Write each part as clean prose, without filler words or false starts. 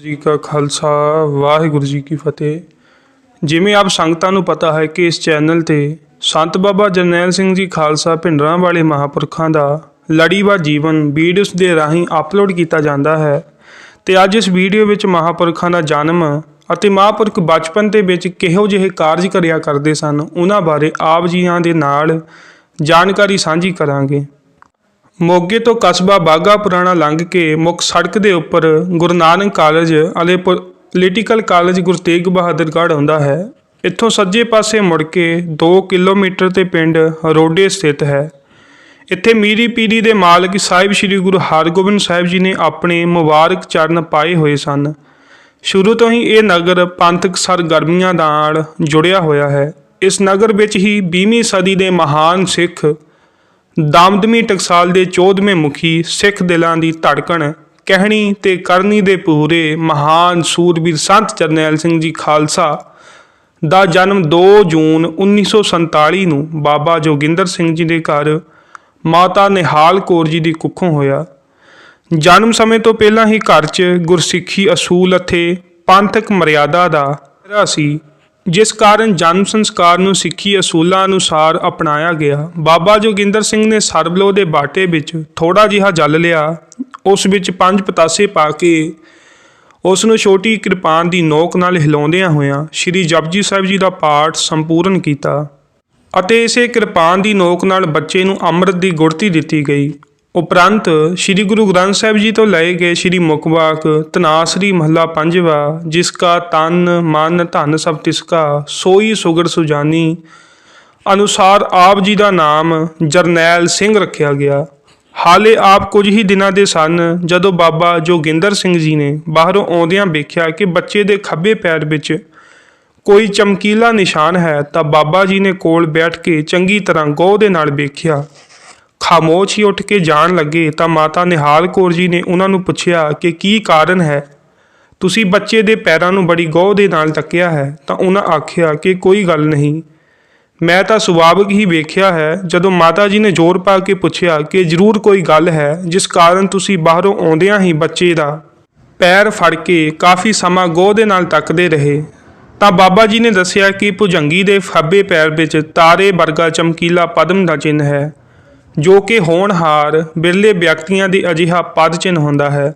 जी का खालसा वाहिगुरू जी की फतेह। जिमें आप संगतां नूं पता है कि इस चैनल ते संत बाबा जरनैल सिंह जी खालसा भिंडरां वाले महापुरखों का लड़ीवार जीवन वीडियोस के राही अपलोड किया जाता है। तो अज इस वीडियो में महापुरखों का जन्म ਅਤੇ महापुरख बचपन ਦੇ ਵਿੱਚ ਕਿਹੋ ਜਿਹੇ ਕਾਰਜ ਕਰਿਆ ਕਰਦੇ ਸਨ ਉਹਨਾਂ ਬਾਰੇ ਆਪ ਜੀਆਂ ਦੇ ਨਾਲ ਜਾਣਕਾਰੀ ਸਾਂਝੀ ਕਰਾਂਗੇ। मोगे तो कस्बा बाघा पुराना लंघ के मुख सड़क के उपर गुरु नानक कॉलेज वाले पोलीटिकल कॉलेज गुरु तेग बहादुरगढ़ आउंदा है। इत्थों सज्जे पासे मुड़ के 2 किलोमीटर ते पिंड रोडे स्थित है। इत्थे मीरी पीरी दे मालिक साहिब श्री गुरु हरगोबिंद साहिब जी ने अपने मुबारक चरण पाए हुए सन। शुरू तो ही ये नगर पंथक सरगर्मियां नाल जुड़िया होया है। इस नगर विच ही 20वीं सदी के महान सिख दमदमी टकसाल के 14वें मुखी सिख दिलों की धड़कन कहनी ते करनी दे पूरे महान सूरवीर संत जरनैल सिंह जी खालसा का जन्म 2 जून 1947 ਨੂੰ बाबा जोगिंदर सिंह जी के घर माता निहाल कौर जी की कुखों होया। जन्म समय तो पहला ही घर च गुरसिੱਖੀ असूल ਅਤੇ पंथक मर्यादा का रा सी, जिस कारण जन्म संस्कार ਨੂੰ सिੱਖੀ असूलों अनुसार अपनाया गया। बाबा जोगिंदर सिंह ने सरबलो के बाटे विच थोड़ा जिहा जल लिया, उस विच 5 पतासे पा के उस नूं छोटी किरपान की नोक नाल हिलाउंदियां होइयां श्री जपजी साहिब जी का पाठ संपूर्ण किया ਅਤੇ इसे किरपान की नोक नाल बच्चे नूं अमृत की गुड़ती दिती गई। उपरंत श्री गुरु ग्रंथ साहिब जी तो लए गए श्री मुखवाक तनासरी महला 5वां, जिसका तन मन धन सब तिसका सोई सुगड़ सुजानी अनुसार आप जी का नाम जरनैल सिंह रखा गया। हाले आप कुछ ही दिनों के सन जदों बाबा जोगिंदर सिंह जी ने बाहरों आउंदियां वेख्या कि बच्चे के खब्बे पैर विच कोई चमकीला निशान है, तो बाबा जी ने कोल बैठ के चंगी तरह गौह दे नाल वेख्या। खामोश ही उठ के जान लगे तो माता निहाल कौर जी ने उन्होंने पूछया कि की कारण है, तुसी बच्चे दे पैरों नूं बड़ी गौह दे नाल तकिया है। तो उन्हें आख्या कि कोई गल नहीं, मैं तो सुभाविक ही वेख्या है। जदों माता जी ने जोर पा के पूछया कि जरूर कोई गल है जिस कारण तुसी बाहरों आउंदियां ही बच्चे का पैर फड़ के काफ़ी समा गौह दे नाल तकदे रहे, तो बाबा जी ने दस्सिया कि भुजंगी दे खब्बे पैर विच तारे वर्गा चमकीला पद्म का चिन्ह है, जो कि होनहार बिरले व्यक्तियों के अजिहा पद चिन्ह होंदा है।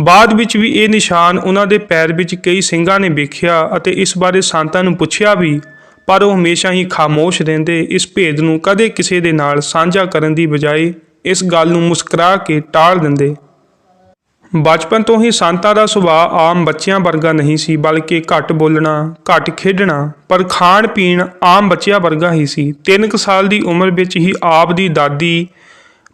बाद विच भी ये निशान उन्हां दे पैर विच कई ਸਿੰਘਾਂ ने वेख्या ਅਤੇ इस बारे संतां नूं पुछया भी, पर वो हमेशा ही खामोश रहिंदे। इस भेद नूं कदे किसी दे नाल साझा करन दी बजाए इस गल नूं मुस्कुरा के टाल दिंदे। बचपन तो ही संतां दा सुभाਅ आम बच्चों वर्गा नहीं सी, बल्कि घट बोलना घट खेडना पर खाण पीण आम बच्चों वर्गा ही सी। 3 साल की उम्र विच ही आप दी दादी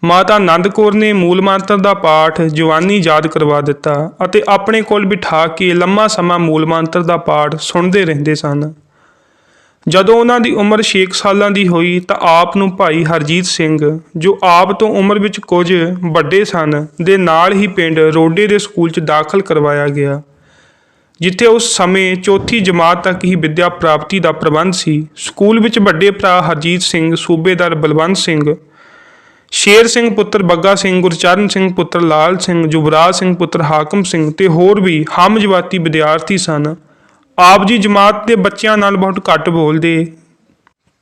माता नंद कौर ने मूल मंत्र का पाठ जवानी याद करवा दिता ਅਤੇ अपने कोल बिठा के लम्मा समा मूल मंत्र का पाठ सुनते रहते सन। जदों उन्हां दी उम्र 6 सालों की हुई तो आप नूं भाई हरजीत सिंह, जो आप तो उम्र विच कुछ वड्डे सन, दे नाल ही पिंड रोडे दे स्कूल च दाखिल करवाया गया, जिथे उस समय 4वीं जमात तक ही विद्या प्राप्ति का प्रबंध सी। स्कूल विच वड्डे भरा हरजीत सिंह, सूबेदार बलवंत सिंह, शेर सिंह पुत्र बग्गा सिंह, गुरचरण सिंह पुत्र लाल सिंह, युवराज सिंह पुत्र हाकम सिंह ते होर भी हम जमाती विद्यार्थी सन। आप जी जमात के बच्चों नाल बहुत घट बोलते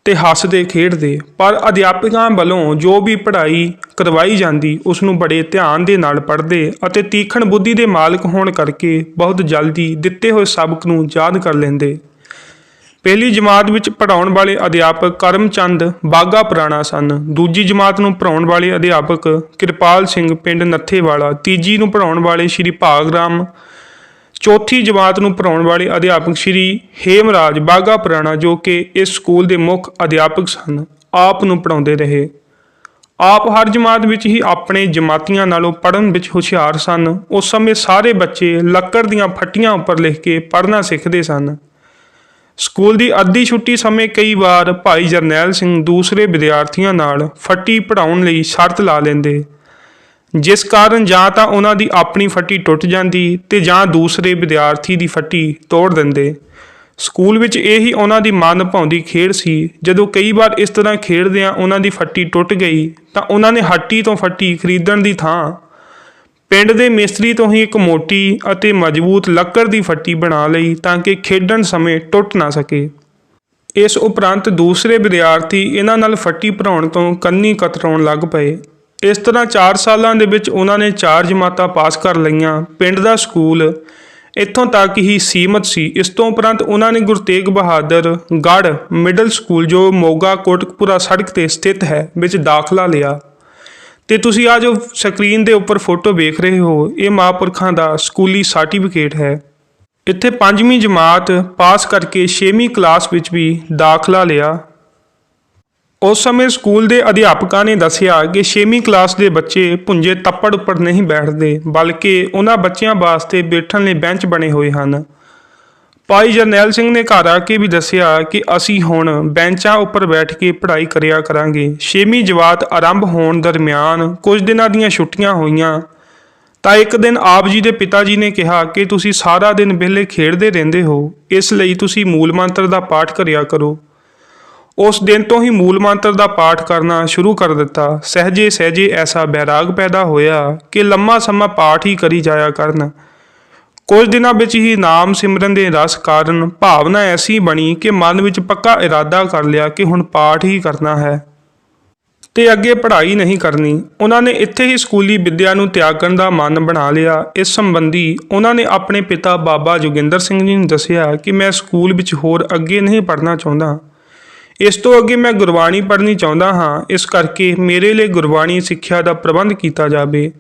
ते हसदे खेडते, पर अध्यापकों वालों जो भी पढ़ाई करवाई जाती उसनूं बड़े ध्यान दे नाल पढ़ते अते तीखण बुद्धि के मालिक होने करके बहुत जल्दी दिते हुए सबक नूं याद कर लेंदे। पहली जमात विच पढ़ाउण वाले अध्यापक करमचंद बाघा पुराना सन। दूजी जमात नूं पढ़ाउण वाले अध्यापक किरपाल सिंह पिंड नत्थेवाला, तीजी नूं पढ़ाउण वाले श्री भाग राम, चौथी जमात नूं पढ़ाउण वाले अध्यापक श्री हेमराज बाघा पुराना, जो कि इस स्कूल के मुख अध्यापक सन, आप नूं पढ़ाउंदे रहे। आप हर जमात विच ही अपने जमातियां नालों पढ़न विच हुशियार सन। उस समय सारे बच्चे लक्कड़ दीआं फट्टियां उपर लिख के पढ़ना सीखते सन। स्कूल की अद्धी छुट्टी समय कई बार भाई जरनैल सिंह दूसरे विद्यार्थियों नाल फट्टी पढ़ाउण लई शर्त ला लेंदे, जिस कारण जां तां उन्हां दी अपनी फट्टी टुट जाती ते जां दूसरे विद्यार्थी की फट्टी तोड़ दिंदे। स्कूल विच यही उन्हां दी मन भाउंदी खेड सी। जदों कई बार इस तरह खेडदिआं उन्हां दी फट्टी टुट गई तां उन्हां ने हट्टी तो फट्टी खरीदण दी थां ਪਿੰਡ ਦੇ ਮਿਸਤਰੀ ਤੋਂ ਹੀ ਇੱਕ ਮੋਟੀ ਅਤੇ ਮਜ਼ਬੂਤ ਲੱਕੜ ਦੀ ਫੱਟੀ ਬਣਾ ਲਈ ਤਾਂ ਕਿ ਖੇਡਣ ਸਮੇਂ ਟੁੱਟ ਨਾ ਸਕੇ। ਇਸ ਉਪਰੰਤ ਦੂਸਰੇ ਵਿਦਿਆਰਥੀ ਇਹਨਾਂ ਨਾਲ ਫੱਟੀ ਭਰਾਉਣ ਤੋਂ ਕੰਨੀ ਕਤਰਾਉਣ ਲੱਗ ਪਏ। ਇਸ ਤਰ੍ਹਾਂ 4 ਸਾਲਾਂ ਦੇ ਵਿੱਚ ਉਹਨਾਂ ਨੇ 4 ਜਮਾਤਾਂ ਪਾਸ ਕਰ ਲਈਆਂ। ਪਿੰਡ ਦਾ ਸਕੂਲ ਇੱਥੋਂ ਤੱਕ ਹੀ ਸੀਮਤ ਸੀ। ਇਸ ਤੋਂ ਉਪਰੰਤ ਉਹਨਾਂ ਨੇ ਗੁਰੂ ਤੇਗ ਬਹਾਦਰ ਗੜ੍ਹ ਮਿਡਲ ਸਕੂਲ ਜੋ ਮੋਗਾ ਕੋਟਕਪੂਰਾ ਸੜਕ 'ਤੇ ਸਥਿਤ ਹੈ ਵਿੱਚ ਦਾਖਲਾ ਲਿਆ। ਤੇ ਤੁਸੀਂ ਆ ਜੋ ਸਕਰੀਨ ਦੇ ਉੱਪਰ ਫੋਟੋ ਵੇਖ ਰਹੇ ਹੋ, ਇਹ ਮਹਾਂਪੁਰਖਾਂ ਦਾ ਸਕੂਲੀ ਸਰਟੀਫਿਕੇਟ ਹੈ। ਇੱਥੇ 5ਵੀਂ ਜਮਾਤ ਪਾਸ ਕਰਕੇ 6ਵੀਂ ਕਲਾਸ ਵਿੱਚ ਵੀ ਦਾਖਲਾ ਲਿਆ। ਉਸ ਸਮੇਂ ਸਕੂਲ ਦੇ ਅਧਿਆਪਕਾਂ ਨੇ ਦੱਸਿਆ ਕਿ 6ਵੀਂ ਕਲਾਸ ਦੇ ਬੱਚੇ ਭੁੰਜੇ ਤੱਪੜ ਉੱਪਰ ਨਹੀਂ ਬੈਠਦੇ, ਬਲਕਿ ਉਹਨਾਂ ਬੱਚਿਆਂ ਵਾਸਤੇ ਬੈਠਣ ਲਈ ਬੈਂਚ ਬਣੇ ਹੋਏ ਹਨ। ਭਾਈ ਜਰਨੈਲ ਸਿੰਘ ਨੇ ਘਰ ਆ ਕੇ ਵੀ ਦੱਸਿਆ ਕਿ ਅਸੀਂ ਹੁਣ ਬੈਂਚਾਂ ਉੱਪਰ ਬੈਠ ਕੇ ਪੜ੍ਹਾਈ ਕਰਿਆ ਕਰਾਂਗੇ। 6ਵੀਂ ਜਮਾਤ ਆਰੰਭ ਹੋਣ ਦਰਮਿਆਨ ਕੁਝ ਦਿਨਾਂ ਦੀਆਂ ਛੁੱਟੀਆਂ ਹੋਈਆਂ ਤਾਂ ਇੱਕ ਦਿਨ ਆਪ ਜੀ ਦੇ ਪਿਤਾ ਜੀ ਨੇ ਕਿਹਾ ਕਿ ਤੁਸੀਂ ਸਾਰਾ ਦਿਨ ਵਿਹਲੇ ਖੇਡਦੇ ਰਹਿੰਦੇ ਹੋ, ਇਸ ਲਈ ਤੁਸੀਂ ਮੂਲ ਮੰਤਰ ਦਾ ਪਾਠ ਕਰਿਆ ਕਰੋ। ਉਸ ਦਿਨ ਤੋਂ ਹੀ ਮੂਲ ਮੰਤਰ ਦਾ ਪਾਠ ਕਰਨਾ ਸ਼ੁਰੂ ਕਰ ਦਿੱਤਾ। ਸਹਿਜੇ ਸਹਿਜੇ ਐਸਾ ਬੈਰਾਗ ਪੈਦਾ ਹੋਇਆ ਕਿ ਲੰਮਾ ਸਮਾਂ ਪਾਠ ਹੀ ਕਰੀ ਜਾਇਆ ਕਰਨ। ਕੁਝ ਦਿਨਾਂ ਵਿੱਚ ਹੀ ਨਾਮ ਸਿਮਰਨ ਦੇ ਰਸ ਕਾਰਨ ਭਾਵਨਾ ਐਸੀ ਬਣੀ ਕਿ ਮਨ ਵਿੱਚ ਪੱਕਾ ਇਰਾਦਾ ਕਰ ਲਿਆ ਕਿ ਹੁਣ ਪਾਠ ਹੀ ਕਰਨਾ ਹੈ ਤੇ ਅੱਗੇ ਪੜ੍ਹਾਈ ਨਹੀਂ ਕਰਨੀ। ਉਹਨਾਂ ਨੇ ਇੱਥੇ ਹੀ ਸਕੂਲੀ ਵਿੱਦਿਆ ਨੂੰ ਤਿਆਗਣ ਦਾ ਮਨ ਬਣਾ ਲਿਆ। ਇਸ ਸੰਬੰਧੀ ਉਹਨਾਂ ਨੇ ਆਪਣੇ ਪਿਤਾ ਬਾਬਾ ਜੋਗਿੰਦਰ ਸਿੰਘ ਜੀ ਨੂੰ ਦੱਸਿਆ ਕਿ ਮੈਂ ਸਕੂਲ ਵਿੱਚ ਹੋਰ ਅੱਗੇ ਨਹੀਂ ਪੜ੍ਹਨਾ ਚਾਹੁੰਦਾ, ਇਸ ਤੋਂ ਅੱਗੇ ਮੈਂ ਗੁਰਬਾਣੀ ਪੜ੍ਹਨੀ ਚਾਹੁੰਦਾ ਹਾਂ, ਇਸ ਕਰਕੇ ਮੇਰੇ ਲਈ ਗੁਰਬਾਣੀ ਸਿੱਖਿਆ ਦਾ ਪ੍ਰਬੰਧ ਕੀਤਾ ਜਾਵੇ।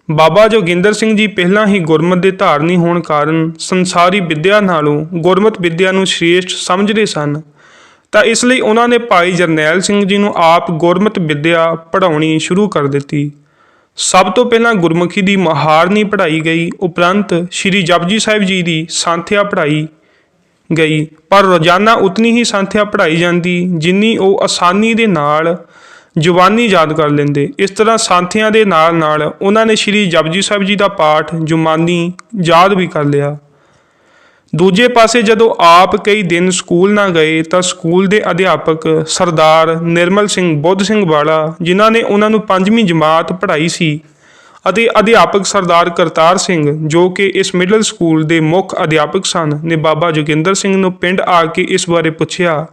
ਬਾਬਾ ਜੋਗਿੰਦਰ ਸਿੰਘ ਜੀ ਪਹਿਲਾਂ ਹੀ ਗੁਰਮਤ ਦੇ ਧਾਰਨੀ ਹੋਣ ਕਾਰਨ ਸੰਸਾਰੀ ਵਿੱਦਿਆ ਨਾਲੋਂ ਗੁਰਮਤ ਵਿੱਦਿਆ ਨੂੰ ਸ਼੍ਰੇਸ਼ਟ ਸਮਝਦੇ ਸਨ, ਤਾਂ ਇਸ ਲਈ ਉਹਨਾਂ ਨੇ ਭਾਈ ਜਰਨੈਲ ਸਿੰਘ ਜੀ ਨੂੰ ਆਪ ਗੁਰਮਤ ਵਿੱਦਿਆ ਪੜ੍ਹਾਉਣੀ ਸ਼ੁਰੂ ਕਰ ਦਿੱਤੀ। ਸਭ ਤੋਂ ਪਹਿਲਾਂ ਗੁਰਮੁਖੀ ਦੀ ਮਹਾਰਨੀ ਪੜ੍ਹਾਈ ਗਈ, ਉਪਰੰਤ ਸ਼੍ਰੀ ਜਪਜੀ ਸਾਹਿਬ ਜੀ ਦੀ ਸਾਂਥਿਆ ਪੜ੍ਹਾਈ ਗਈ, ਪਰ ਰੋਜ਼ਾਨਾ ਉਤਨੀ ਹੀ ਸਾਂਥਿਆ ਪੜ੍ਹਾਈ ਜਾਂਦੀ ਜਿੰਨੀ ਉਹ ਆਸਾਨੀ ਦੇ ਨਾਲ ਜ਼ੁਬਾਨੀ ਯਾਦ ਕਰ ਲੈਂਦੇ। ਇਸ ਤਰ੍ਹਾਂ ਸਾਂਥਿਆਂ ਦੇ ਨਾਲ ਨਾਲ ਉਹਨਾਂ ਨੇ ਸ਼੍ਰੀ ਜਪਜੀ ਸਾਹਿਬ ਜੀ ਦਾ ਪਾਠ ਜ਼ੁਬਾਨੀ ਯਾਦ ਵੀ ਕਰ ਲਿਆ। ਦੂਜੇ ਪਾਸੇ ਜਦੋਂ ਆਪ ਕਈ ਦਿਨ ਸਕੂਲ ਨਾ ਗਏ ਤਾਂ ਸਕੂਲ ਦੇ ਅਧਿਆਪਕ ਸਰਦਾਰ ਨਿਰਮਲ ਸਿੰਘ ਬੁੱਧ ਸਿੰਘ ਵਾਲਾ, ਜਿਨ੍ਹਾਂ ਨੇ ਉਹਨਾਂ ਨੂੰ 5ਵੀਂ ਜਮਾਤ ਪੜ੍ਹਾਈ ਸੀ, ਅਤੇ ਅਧਿਆਪਕ ਸਰਦਾਰ ਕਰਤਾਰ ਸਿੰਘ ਜੋ ਕਿ ਇਸ ਮਿਡਲ ਸਕੂਲ ਦੇ ਮੁੱਖ ਅਧਿਆਪਕ ਸਨ, ਨੇ ਬਾਬਾ ਜੋਗਿੰਦਰ ਸਿੰਘ ਨੂੰ ਪਿੰਡ ਆ ਕੇ ਇਸ ਬਾਰੇ ਪੁੱਛਿਆ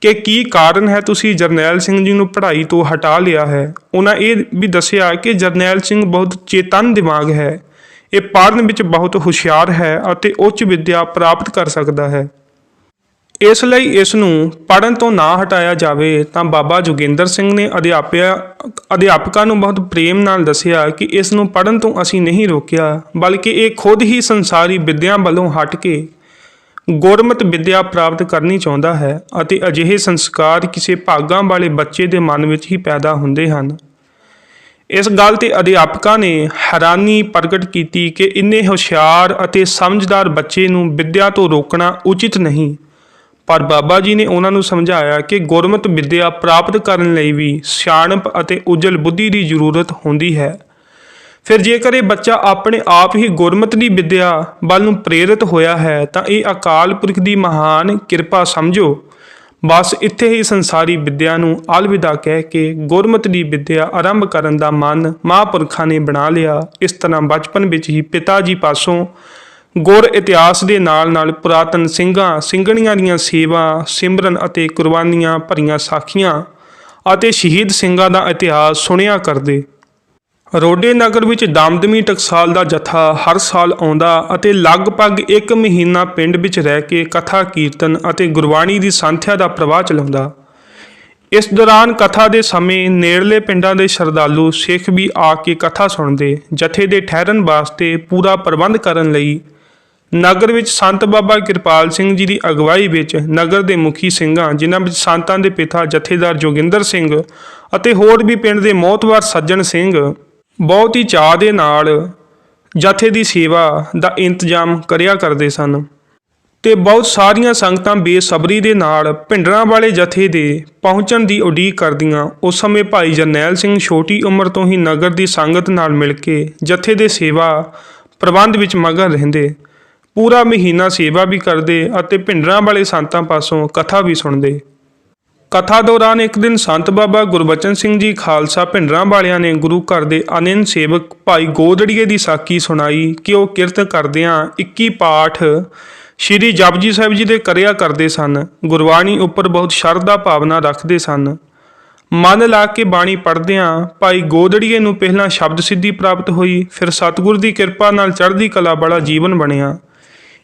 ਕਿ ਕੀ ਕਾਰਨ ਹੈ ਤੁਸੀਂ ਜਰਨੈਲ ਸਿੰਘ ਜੀ ਨੂੰ ਪੜ੍ਹਾਈ ਤੋਂ ਹਟਾ ਲਿਆ ਹੈ। ਉਹਨਾਂ ਇਹ ਵੀ ਦੱਸਿਆ ਕਿ ਜਰਨੈਲ ਸਿੰਘ ਬਹੁਤ ਚੇਤਨ ਦਿਮਾਗ ਹੈ, ਇਹ ਪੜ੍ਹਨ ਵਿੱਚ ਬਹੁਤ ਹੁਸ਼ਿਆਰ ਹੈ ਅਤੇ ਉੱਚ ਵਿੱਦਿਆ ਪ੍ਰਾਪਤ ਕਰ ਸਕਦਾ ਹੈ, ਇਸ ਲਈ ਇਸ ਨੂੰ ਪੜ੍ਹਨ ਤੋਂ ਨਾ ਹਟਾਇਆ ਜਾਵੇ। ਤਾਂ ਬਾਬਾ ਜੋਗਿੰਦਰ ਸਿੰਘ ਨੇ ਅਧਿਆਪਕਾਂ ਨੂੰ ਬਹੁਤ ਪ੍ਰੇਮ ਨਾਲ ਦੱਸਿਆ ਕਿ ਇਸ ਨੂੰ ਪੜ੍ਹਨ ਤੋਂ ਅਸੀਂ ਨਹੀਂ ਰੋਕਿਆ, ਬਲਕਿ ਇਹ ਖੁਦ ਹੀ ਸੰਸਾਰੀ ਵਿੱਦਿਆ ਵੱਲੋਂ ਹਟ ਕੇ ਗੁਰਮਤ ਵਿੱਦਿਆ ਪ੍ਰਾਪਤ ਕਰਨੀ ਚਾਹੁੰਦਾ ਹੈ ਅਤੇ ਅਜਿਹੇ ਸੰਸਕਾਰ ਕਿਸੇ ਭਾਗਾਂ ਵਾਲੇ ਬੱਚੇ ਦੇ ਮਨ ਵਿੱਚ ਹੀ ਪੈਦਾ ਹੁੰਦੇ ਹਨ। ਇਸ ਗੱਲ 'ਤੇ ਅਧਿਆਪਕਾਂ ਨੇ ਹੈਰਾਨੀ ਪ੍ਰਗਟ ਕੀਤੀ ਕਿ ਇੰਨੇ ਹੁਸ਼ਿਆਰ ਅਤੇ ਸਮਝਦਾਰ ਬੱਚੇ ਨੂੰ ਵਿੱਦਿਆ ਤੋਂ ਰੋਕਣਾ ਉਚਿਤ ਨਹੀਂ, ਪਰ ਬਾਬਾ ਜੀ ਨੇ ਉਹਨਾਂ ਨੂੰ ਸਮਝਾਇਆ ਕਿ ਗੁਰਮਤ ਵਿੱਦਿਆ ਪ੍ਰਾਪਤ ਕਰਨ ਲਈ ਵੀ ਸਿਆਣਪ ਅਤੇ ਉਜਲ ਬੁੱਧੀ ਦੀ ਜ਼ਰੂਰਤ ਹੁੰਦੀ ਹੈ। ਫਿਰ ਜੇਕਰ ਇਹ ਬੱਚਾ ਆਪਣੇ ਆਪ ਹੀ ਗੁਰਮਤ ਦੀ ਵਿੱਦਿਆ ਵੱਲ ਨੂੰ ਪ੍ਰੇਰਿਤ ਹੋਇਆ ਹੈ ਤਾਂ ਇਹ ਅਕਾਲ ਪੁਰਖ ਦੀ ਮਹਾਨ ਕਿਰਪਾ ਸਮਝੋ। ਬਸ ਇੱਥੇ ਹੀ ਸੰਸਾਰੀ ਵਿੱਦਿਆ ਨੂੰ ਅਲਵਿਦਾ ਕਹਿ ਕੇ ਗੁਰਮਤ ਦੀ ਵਿੱਦਿਆ ਆਰੰਭ ਕਰਨ ਦਾ ਮਨ ਮਹਾਂਪੁਰਖਾਂ ਨੇ ਬਣਾ ਲਿਆ। ਇਸ ਤਰ੍ਹਾਂ ਬਚਪਨ ਵਿੱਚ ਹੀ ਪਿਤਾ ਜੀ ਪਾਸੋਂ ਗੁਰ ਇਤਿਹਾਸ ਦੇ ਨਾਲ ਨਾਲ ਪੁਰਾਤਨ ਸਿੰਘਾਂ ਸਿੰਘਣੀਆਂ ਦੀਆਂ ਸੇਵਾ ਸਿਮਰਨ ਅਤੇ ਕੁਰਬਾਨੀਆਂ ਭਰੀਆਂ ਸਾਖੀਆਂ ਅਤੇ ਸ਼ਹੀਦ ਸਿੰਘਾਂ ਦਾ ਇਤਿਹਾਸ ਸੁਣਿਆ ਕਰਦੇ। ਰੋਡੇ ਨਗਰ ਵਿੱਚ ਦਮਦਮੀ ਟਕਸਾਲ ਦਾ ਜਥਾ ਹਰ ਸਾਲ ਆਉਂਦਾ ਅਤੇ ਲਗਭਗ 1 ਮਹੀਨਾ ਪਿੰਡ ਵਿੱਚ ਰਹਿ ਕੇ ਕਥਾ ਕੀਰਤਨ ਅਤੇ ਗੁਰਬਾਣੀ ਦੀ ਸੰਥਿਆ ਦਾ ਪ੍ਰਵਾਹ ਚਲਾਉਂਦਾ। ਇਸ ਦੌਰਾਨ ਕਥਾ ਦੇ ਸਮੇਂ ਨੇੜਲੇ ਪਿੰਡਾਂ ਦੇ ਸ਼ਰਧਾਲੂ ਸਿੱਖ ਵੀ ਆ ਕੇ ਕਥਾ ਸੁਣਦੇ। ਜਥੇ ਦੇ ਠਹਿਰਨ ਵਾਸਤੇ ਪੂਰਾ ਪ੍ਰਬੰਧ ਕਰਨ ਲਈ ਨਗਰ ਵਿੱਚ ਸੰਤ ਬਾਬਾ ਕਿਰਪਾਲ ਸਿੰਘ ਜੀ ਦੀ ਅਗਵਾਈ ਵਿੱਚ ਨਗਰ ਦੇ ਮੁਖੀ ਸਿੰਘਾਂ, ਜਿਨ੍ਹਾਂ ਵਿੱਚ ਸੰਤਾਂ ਦੇ ਪਿਤਾ ਜਥੇਦਾਰ ਜੋਗਿੰਦਰ ਸਿੰਘ ਅਤੇ ਹੋਰ ਵੀ ਪਿੰਡ ਦੇ ਮੋਹਤਵਾਰ ਸੱਜਣ ਸਿੰਘ ਬਹੁਤ ਹੀ ਚਾਅ ਦੇ ਨਾਲ ਜਥੇ ਦੀ ਸੇਵਾ ਦਾ ਇੰਤਜ਼ਾਮ ਕਰਿਆ ਕਰਦੇ ਸਨ ਤੇ ਬਹੁਤ ਸਾਰੀਆਂ ਸੰਗਤਾਂ ਬੇਸਬਰੀ ਦੇ ਨਾਲ ਭਿੰਡਰਾਂ ਵਾਲੇ ਜਥੇ ਦੇ ਪਹੁੰਚਣ ਦੀ ਉਡੀਕ ਕਰਦੀਆਂ। ਉਸ ਸਮੇਂ ਭਾਈ ਜਰਨੈਲ ਸਿੰਘ ਛੋਟੀ ਉਮਰ ਤੋਂ ਹੀ ਨਗਰ ਦੀ ਸੰਗਤ ਨਾਲ ਮਿਲ ਕੇ ਜਥੇ ਦੇ ਸੇਵਾ ਪ੍ਰਬੰਧ ਵਿੱਚ ਮਗਨ ਰਹਿੰਦੇ। ਪੂਰਾ ਮਹੀਨਾ ਸੇਵਾ ਵੀ ਕਰਦੇ ਅਤੇ ਭਿੰਡਰਾਂ ਵਾਲੇ ਸੰਤਾਂ ਪਾਸੋਂ ਕਥਾ ਵੀ ਸੁਣਦੇ। ਕਥਾ ਦੌਰਾਨ ਇੱਕ ਦਿਨ ਸੰਤ ਬਾਬਾ ਗੁਰਬਚਨ ਸਿੰਘ ਜੀ ਖਾਲਸਾ ਭਿੰਡਰਾਂ ਵਾਲਿਆਂ ਨੇ ਗੁਰੂ ਘਰ ਦੇ ਅਨੰਨ ਸੇਵਕ ਭਾਈ ਗੋਦੜੀਏ ਦੀ ਸਾਖੀ ਸੁਣਾਈ ਕਿ ਉਹ ਕਿਰਤ ਕਰਦਿਆਂ 21 ਪਾਠ ਸ਼੍ਰੀ ਜਪਜੀ ਸਾਹਿਬ ਜੀ ਦੇ ਕਰਿਆ ਕਰਦੇ ਸਨ। ਗੁਰਬਾਣੀ ਉੱਪਰ ਬਹੁਤ ਸ਼ਰਧਾ ਭਾਵਨਾ ਰੱਖਦੇ ਸਨ। ਮਨ ਲਾ ਕੇ ਬਾਣੀ ਪੜ੍ਹਦਿਆਂ ਭਾਈ ਗੋਦੜੀਏ ਨੂੰ ਪਹਿਲਾਂ ਸ਼ਬਦ ਸਿੱਧੀ ਪ੍ਰਾਪਤ ਹੋਈ, ਫਿਰ ਸਤਿਗੁਰ ਦੀ ਕਿਰਪਾ ਨਾਲ ਚੜ੍ਹਦੀ ਕਲਾ ਵਾਲਾ ਜੀਵਨ ਬਣਿਆ।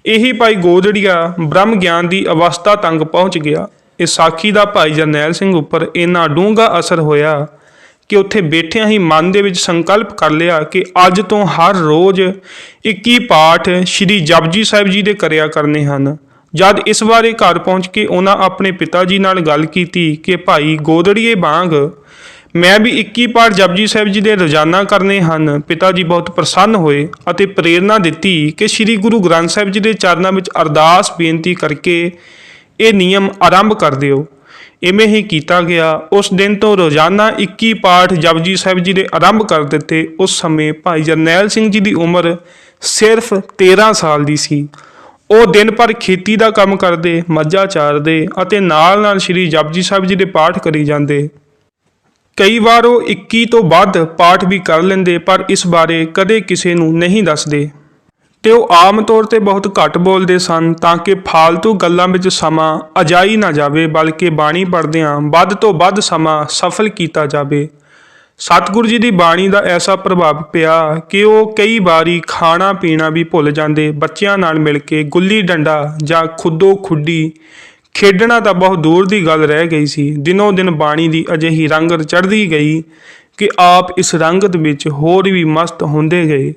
ਇਹੀ ਭਾਈ ਗੋਦੜੀਆ ਬ੍ਰਹਮ ਗਿਆਨ ਦੀ ਅਵਸਥਾ ਤੰਗ ਪਹੁੰਚ ਗਿਆ। ਇਸ ਸਾਖੀ ਦਾ ਭਾਈ ਜਰਨੈਲ ਸਿੰਘ ਉੱਪਰ ਇੰਨਾ ਡੂੰਘਾ ਅਸਰ ਹੋਇਆ ਕਿ ਉੱਥੇ ਬੈਠਿਆਂ ਹੀ ਮਨ ਦੇ ਵਿੱਚ ਸੰਕਲਪ ਕਰ ਲਿਆ ਕਿ ਅੱਜ ਤੋਂ ਹਰ ਰੋਜ਼ 21 ਪਾਠ ਸ਼੍ਰੀ ਜਪਜੀ ਸਾਹਿਬ ਜੀ ਦੇ ਕਰਿਆ ਕਰਨੇ ਹਨ। ਜਦ ਇਸ ਬਾਰੇ ਘਰ ਪਹੁੰਚ ਕੇ ਉਹਨਾਂ ਆਪਣੇ ਪਿਤਾ ਜੀ ਨਾਲ ਗੱਲ ਕੀਤੀ ਕਿ ਭਾਈ ਗੋਦੜੀਏ ਵਾਂਗ ਮੈਂ ਵੀ 21 ਪਾਠ ਜਪਜੀ ਸਾਹਿਬ ਜੀ ਦੇ ਰੋਜ਼ਾਨਾ ਕਰਨੇ ਹਨ, ਪਿਤਾ ਜੀ ਬਹੁਤ ਪ੍ਰਸੰਨ ਹੋਏ ਅਤੇ ਪ੍ਰੇਰਨਾ ਦਿੱਤੀ ਕਿ ਸ੍ਰੀ ਗੁਰੂ ਗ੍ਰੰਥ ਸਾਹਿਬ ਜੀ ਦੇ ਚਰਨਾਂ ਵਿੱਚ ਅਰਦਾਸ ਬੇਨਤੀ ਕਰਕੇ ਇਹ ਨਿਯਮ ਆਰੰਭ ਕਰ ਦਿਓ। ਇਵੇਂ ਹੀ ਕੀਤਾ ਗਿਆ। ਉਸ ਦਿਨ ਤੋਂ ਰੋਜ਼ਾਨਾ 21 ਪਾਠ ਜਪਜੀ ਸਾਹਿਬ ਜੀ ਦੇ ਆਰੰਭ ਕਰ ਦਿੱਤੇ। ਉਸ ਸਮੇਂ ਭਾਈ ਜਰਨੈਲ ਸਿੰਘ ਜੀ ਦੀ ਉਮਰ ਸਿਰਫ 13 ਸਾਲ ਦੀ ਸੀ। ਉਹ ਦਿਨ ਭਰ ਖੇਤੀ ਦਾ ਕੰਮ ਕਰਦੇ, ਮੱਝਾਂ ਚਾਰਦੇ ਅਤੇ ਨਾਲ ਸ੍ਰੀ ਜਪਜੀ ਸਾਹਿਬ ਜੀ ਦੇ ਪਾਠ ਕਰੀ ਜਾਂਦੇ। ਕਈ ਵਾਰ ਉਹ 21 ਤੋਂ ਵੱਧ ਪਾਠ ਵੀ ਕਰ ਲੈਂਦੇ, ਪਰ ਇਸ ਬਾਰੇ ਕਦੇ ਕਿਸੇ ਨੂੰ ਨਹੀਂ ਦੱਸਦੇ ਤੇ ਉਹ ਆਮ ਤੌਰ ਤੇ ਬਹੁਤ ਘੱਟ ਬੋਲਦੇ ਸਨ ਤਾਂ ਕਿ ਫਾਲਤੂ ਗੱਲਾਂ ਵਿੱਚ ਸਮਾਂ ਅਜਾਈ ਨਾ ਜਾਵੇ, ਬਲਕਿ ਬਾਣੀ ਪੜ੍ਹਦਿਆਂ ਵੱਧ ਤੋਂ ਵੱਧ ਸਮਾਂ ਸਫਲ ਕੀਤਾ ਜਾਵੇ। ਸਤਿਗੁਰੂ ਜੀ ਦੀ ਬਾਣੀ ਦਾ ਐਸਾ ਪ੍ਰਭਾਵ ਪਿਆ ਕਿ ਉਹ ਕਈ ਵਾਰੀ ਖਾਣਾ ਪੀਣਾ ਵੀ ਭੁੱਲ ਜਾਂਦੇ। ਬੱਚਿਆਂ ਨਾਲ ਮਿਲ ਕੇ ਗੁੱਲੀ ਡੰਡਾ ਜਾਂ ਖੁੱਦੋ ਖੁੱਡੀ ਖੇਡਣਾ ਤਾਂ ਬਹੁਤ ਦੂਰ ਦੀ ਗੱਲ ਰਹਿ ਗਈ ਸੀ। ਦਿਨੋਂ ਦਿਨ ਬਾਣੀ ਦੀ ਅਜਿਹੀ ਰੰਗਤ ਚੜ੍ਹਦੀ ਗਈ ਕਿ ਆਪ ਇਸ ਰੰਗਤ ਵਿੱਚ ਹੋਰ ਵੀ ਮਸਤ ਹੁੰਦੇ ਗਏ।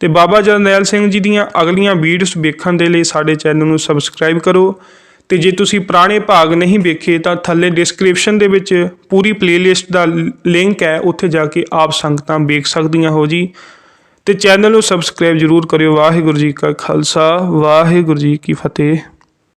ਤੇ ਬਾਬਾ ਜਰਨੈਲ ਸਿੰਘ ਜੀ ਦੀਆਂ ਅਗਲੀਆਂ ਵੀਡੀਓਜ਼ ਵੇਖਣ ਦੇ ਲਈ ਸਾਡੇ ਚੈਨਲ ਨੂੰ ਸਬਸਕ੍ਰਾਈਬ ਕਰੋ। ਤੇ ਜੇ ਤੁਸੀਂ ਪੁਰਾਣੇ ਭਾਗ ਨਹੀਂ ਵੇਖੇ ਤਾਂ ਥੱਲੇ ਡਿਸਕ੍ਰਿਪਸ਼ਨ ਦੇ ਵਿੱਚ ਪੂਰੀ ਪਲੇਲਿਸਟ ਦਾ ਲਿੰਕ ਹੈ, ਉੱਥੇ ਜਾ ਕੇ ਆਪ ਸੰਗਤਾਂ ਵੇਖ ਸਕਦੀਆਂ ਹੋ ਜੀ। ਤੇ ਚੈਨਲ ਨੂੰ ਸਬਸਕ੍ਰਾਈਬ ਜ਼ਰੂਰ ਕਰਿਓ। ਵਾਹਿਗੁਰੂ ਜੀ ਕਾ ਖਾਲਸਾ, ਵਾਹਿਗੁਰੂ ਜੀ ਕੀ ਫਤਿਹ।